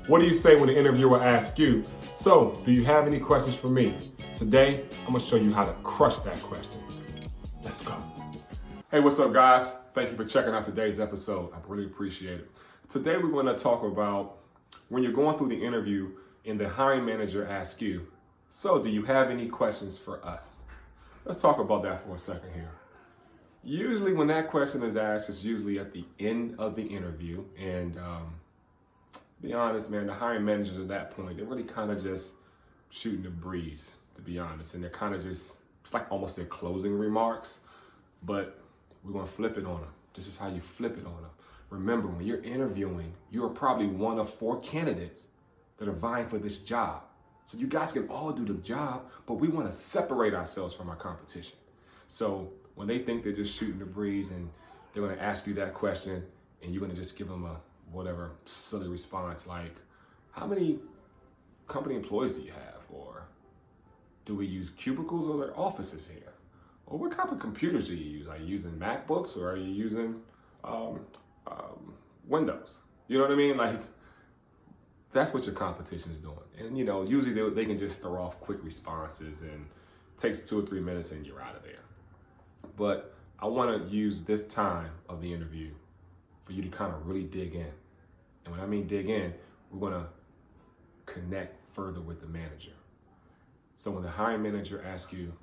What do you say when the interviewer asks you, so do you have any questions for me? Today, I'm gonna show you how to crush that question. Let's go. Hey, what's up guys? Thank you for checking out today's episode. I really appreciate it. Today we're gonna talk about when you're going through the interview and the hiring manager asks you, so do you have any questions for us? Let's talk about that for a second here. Usually when that question is asked, it's usually at the end of the interview. And to be honest, man, the hiring managers at that point, they're really kind of just shooting the breeze, to be honest. And they're kind of just, it's like almost their closing remarks, but we're gonna flip it on them. This is how you flip it on them. Remember, when you're interviewing, you are probably one of 4 candidates that are vying for this job. So you guys can all do the job, but we wanna separate ourselves from our competition. So when they think they're just shooting the breeze and they're gonna ask you that question and you're gonna just give them a whatever silly response like, how many company employees do you have? Or do we use cubicles or their offices here? Or what type of computers do you use? Are you using MacBooks or are you using Windows? You know what I mean? Like, that's what your competition is doing. And usually they can just throw off quick responses and takes 2 or 3 minutes and you're out of there. But I want to use this time of the interview for you to kind of really dig in. And when I mean dig in, we're going to connect further with the manager. So when the hiring manager asks you,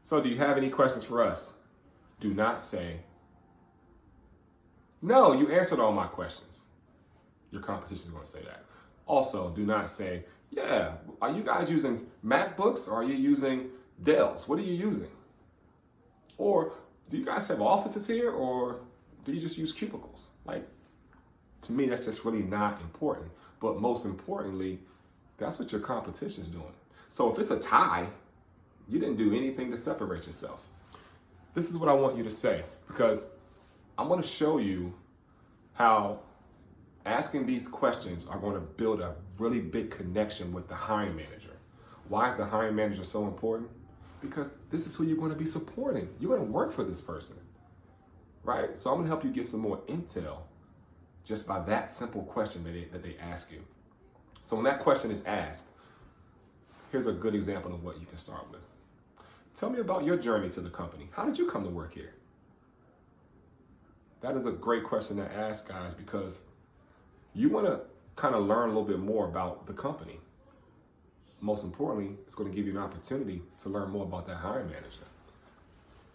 so do you have any questions for us? Do not say, no, you answered all my questions. Your competition is going to say that. Also, do not say, yeah, are you guys using MacBooks or are you using Dells? What are you using? Or do you guys have offices here or do you just use cubicles? Like, to me, that's just really not important. But most importantly, that's what your competition is doing. So if it's a tie, you didn't do anything to separate yourself. This is what I want you to say, because I'm going to show you how asking these questions are going to build a really big connection with the hiring manager. Why is the hiring manager so important? Because this is who you're going to be supporting. You're going to work for this person, right? So I'm going to help you get some more intel just by that simple question that they ask you. So when that question is asked, here's a good example of what you can start with. Tell me about your journey to the company. How did you come to work here? That is a great question to ask, guys, because you want to kind of learn a little bit more about the company. Most importantly, it's going to give you an opportunity to learn more about that hiring manager.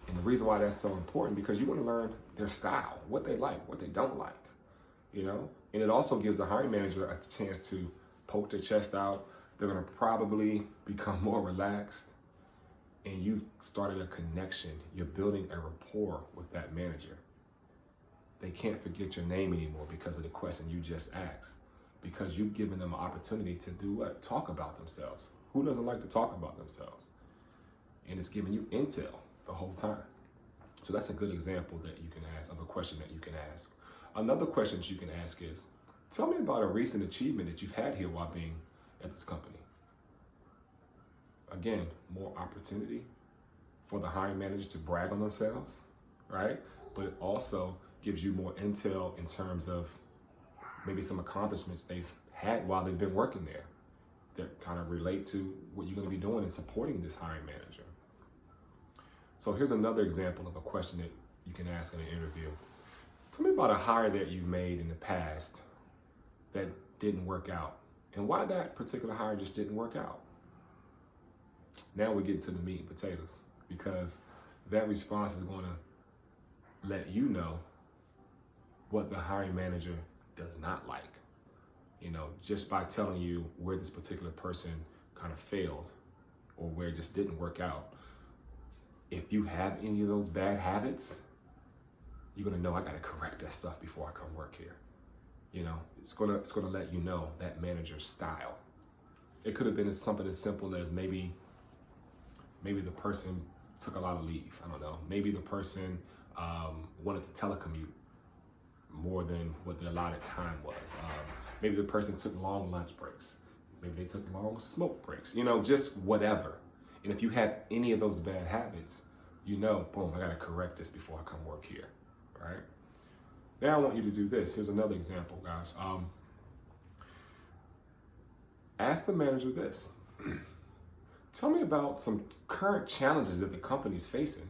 And the reason why that's so important, because you want to learn their style, what they like, what they don't like, And it also gives the hiring manager a chance to poke their chest out. They're going to probably become more relaxed. And you've started a connection. You're building a rapport with that manager. They can't forget your name anymore because of the question you just asked. Because you've given them an opportunity to do what? Talk about themselves. Who doesn't like to talk about themselves? And it's giving you intel the whole time. So that's a good example that you can ask, of a question that you can ask. Another question that you can ask is, tell me about a recent achievement that you've had here while being at this company. Again, more opportunity for the hiring manager to brag on themselves, right? But it also gives you more intel in terms of maybe some accomplishments they've had while they've been working there that kind of relate to what you're going to be doing in supporting this hiring manager. So here's another example of a question that you can ask in an interview. Tell me about a hire that you've made in the past that didn't work out and why that particular hire just didn't work out. Now we're getting to the meat and potatoes, because that response is going to let you know what the hiring manager does not like. Just by telling you where this particular person kind of failed or where it just didn't work out. If you have any of those bad habits, you're going to know I got to correct that stuff before I come work here. It's going to let you know that manager's style. It could have been something as simple as maybe the person took a lot of leave. I don't know. Maybe the person wanted to telecommute more than what the allotted time was. Maybe the person took long lunch breaks. Maybe they took long smoke breaks. Just whatever. And if you had any of those bad habits, boom, I got to correct this before I come work here, right? Now I want you to do this. Here's another example, guys. Ask the manager this. Tell me about some current challenges that the company's facing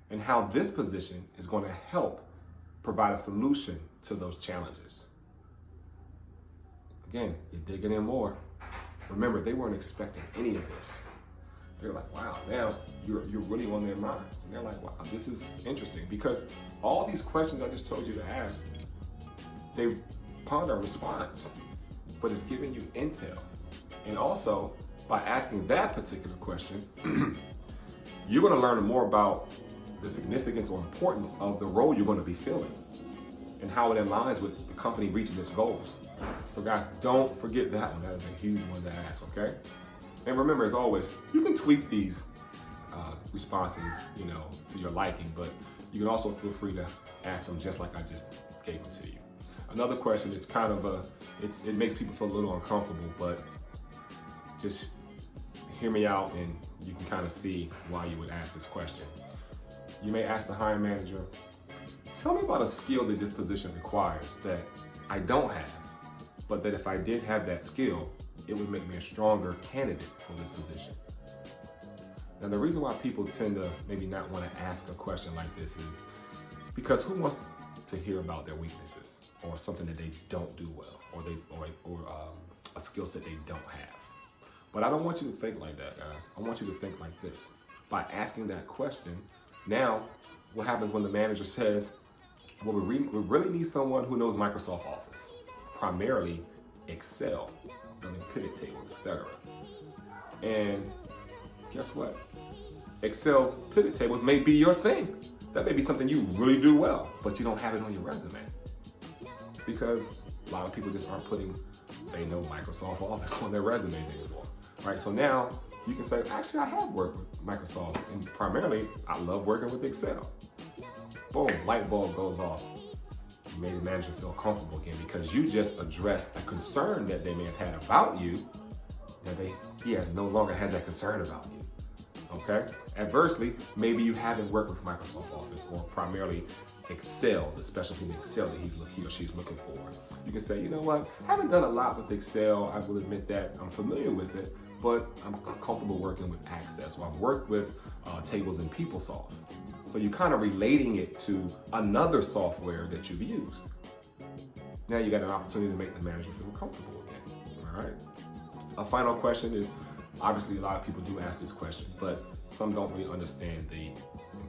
and how this position is going to help provide a solution to those challenges. Again, you're digging in more. Remember, they weren't expecting any of this. They're like, wow, now you're really on their minds. And they're like, wow, this is interesting, because all these questions I just told you to ask, they ponder a response, but it's giving you intel. And also, by asking that particular question, you're going to learn more about the significance or importance of the role you're going to be filling and how it aligns with the company reaching its goals. So guys, don't forget that one. That is a huge one to ask, okay? And remember, as always, you can tweak these responses, to your liking, but you can also feel free to ask them just like I just gave them to you. Another question, it's kind of it makes people feel a little uncomfortable, but just hear me out and you can kind of see why you would ask this question. You may ask the hiring manager, tell me about a skill that this position requires that I don't have, but that if I did have that skill, it would make me a stronger candidate for this position. Now, the reason why people tend to maybe not want to ask a question like this is because who wants to hear about their weaknesses or something that they don't do well, or a skill set they don't have? But I don't want you to think like that, guys. I want you to think like this. By asking that question, now what happens when the manager says, well, we really need someone who knows Microsoft Office, primarily Excel, building pivot tables, etc. And guess what? Excel pivot tables may be your thing. That may be something you really do well, but you don't have it on your resume because a lot of people just aren't putting they know Microsoft Office on their resumes anymore. Right, so now you can say, actually, I have worked with Microsoft, and primarily, I love working with Excel. Boom, light bulb goes off. You made the manager feel comfortable again because you just addressed a concern that they may have had about you. Now he no longer has that concern about you. Okay? Adversely, maybe you haven't worked with Microsoft Office or primarily Excel, the specialty in Excel that he or she's looking for. You can say, you know what, I haven't done a lot with Excel. I will admit that I'm familiar with it, but I'm comfortable working with Access. So I've worked with tables in PeopleSoft. So you're kind of relating it to another software that you've used. Now you got an opportunity to make the manager feel comfortable again, all right? A final question is, obviously a lot of people do ask this question, but some don't really understand the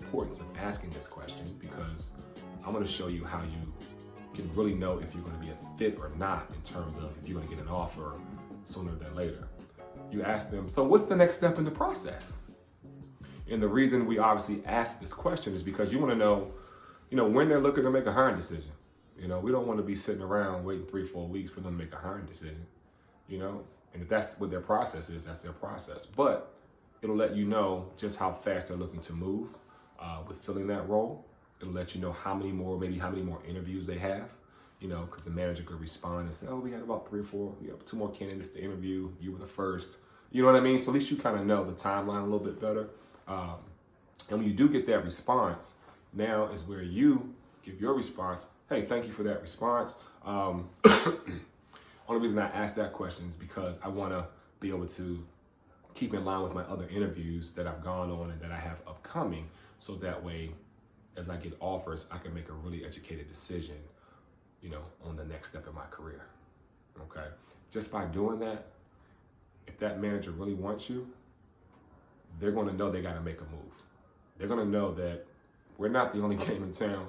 importance of asking this question, because I'm gonna show you how you can really know if you're gonna be a fit or not in terms of if you're gonna get an offer sooner than later. You ask them, so what's the next step in the process? And the reason we obviously ask this question is because you wanna know, when they're looking to make a hiring decision. We don't wanna be sitting around waiting 3-4 weeks for them to make a hiring decision, And if that's what their process is, that's their process. But it'll let you know just how fast they're looking to move with filling that role. It'll let you know how many more interviews they have, because the manager could respond and say, oh, we had about 3 or 4, we have 2 more candidates to interview. You were the first. You know what I mean? So at least you kind of know the timeline a little bit better. And when you do get that response, now is where you give your response. Hey, thank you for that response. Only reason I asked that question is because I want to be able to keep in line with my other interviews that I've gone on and that I have upcoming. So that way, as I get offers, I can make a really educated decision, on the next step in my career. Okay. Just by doing that, if that manager really wants you, they're going to know they got to make a move. They're going to know that we're not the only game in town.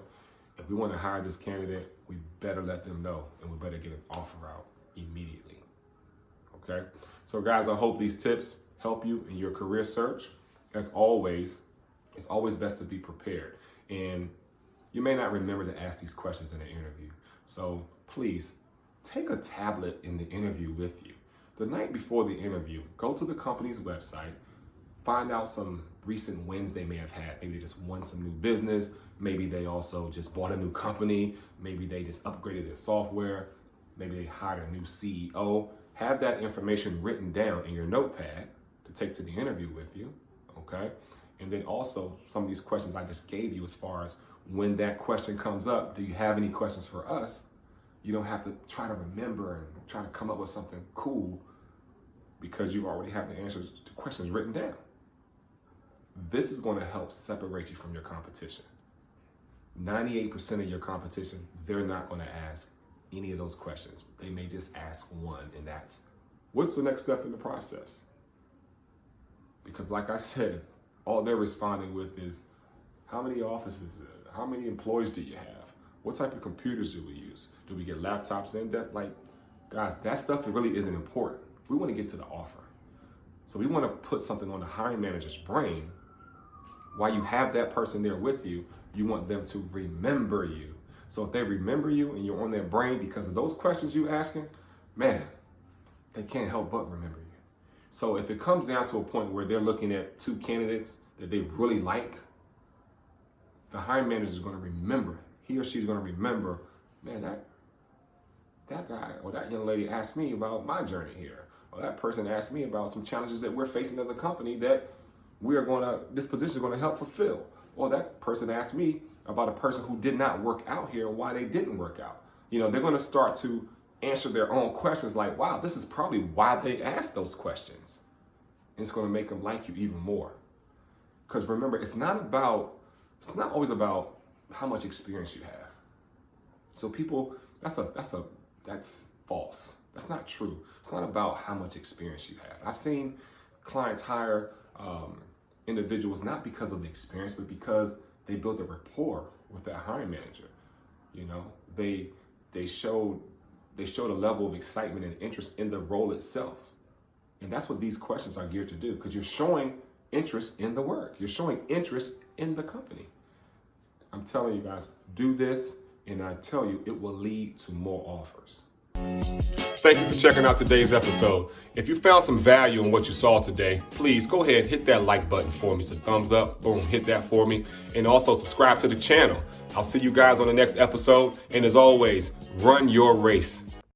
If we want to hire this candidate, we better let them know, and we better get an offer out immediately. Okay? So guys, I hope these tips help you in your career search. As always, it's always best to be prepared. And you may not remember to ask these questions in an interview. So please take a tablet in the interview with you. The night before the interview, go to the company's website, find out some recent wins they may have had. Maybe they just won some new business. Maybe they also just bought a new company. Maybe they just upgraded their software. Maybe they hired a new CEO. Have that information written down in your notepad to take to the interview with you, okay? And then also some of these questions I just gave you, as far as when that question comes up, do you have any questions for us? You don't have to try to remember and try to come up with something cool. because you already have the answers to questions written down. This is going to help separate you from your competition. 98% of your competition, they're not going to ask any of those questions. They may just ask one, and that's, what's the next step in the process? Because like I said, all they're responding with is, how many offices, how many employees do you have? What type of computers do we use? Do we get laptops in? That, like, guys, that stuff really isn't important. We want to get to the offer. So we want to put something on the hiring manager's brain. While you have that person there with you, you want them to remember you. So if they remember you and you're on their brain because of those questions you asking, man, they can't help but remember you. So if it comes down to a point where they're looking at two candidates that they really like, the hiring manager is going to remember. He or she is going to remember, man, that guy or that young lady asked me about my journey here. Or that person asked me about some challenges that we're facing as a company that this position is going to help fulfill. Or that person asked me about a person who did not work out here and why they didn't work out. You know, they're going to start to answer their own questions like, wow, this is probably why they asked those questions. And it's going to make them like you even more. Because remember, it's not always about how much experience you have. So people, that's false. That's not true. It's not about how much experience you have. I've seen clients hire individuals not because of the experience, but because they built a rapport with that hiring manager. You know, they showed a level of excitement and interest in the role itself. And that's what these questions are geared to do, because you're showing interest in the work. You're showing interest in the company. I'm telling you guys, do this, and I tell you, it will lead to more offers. Thank you for checking out today's episode. If you found some value in what you saw today, please go ahead, hit that like button for me. It's a thumbs up, boom, hit that for me. And also subscribe to the channel. I'll see you guys on the next episode. And as always, run your race.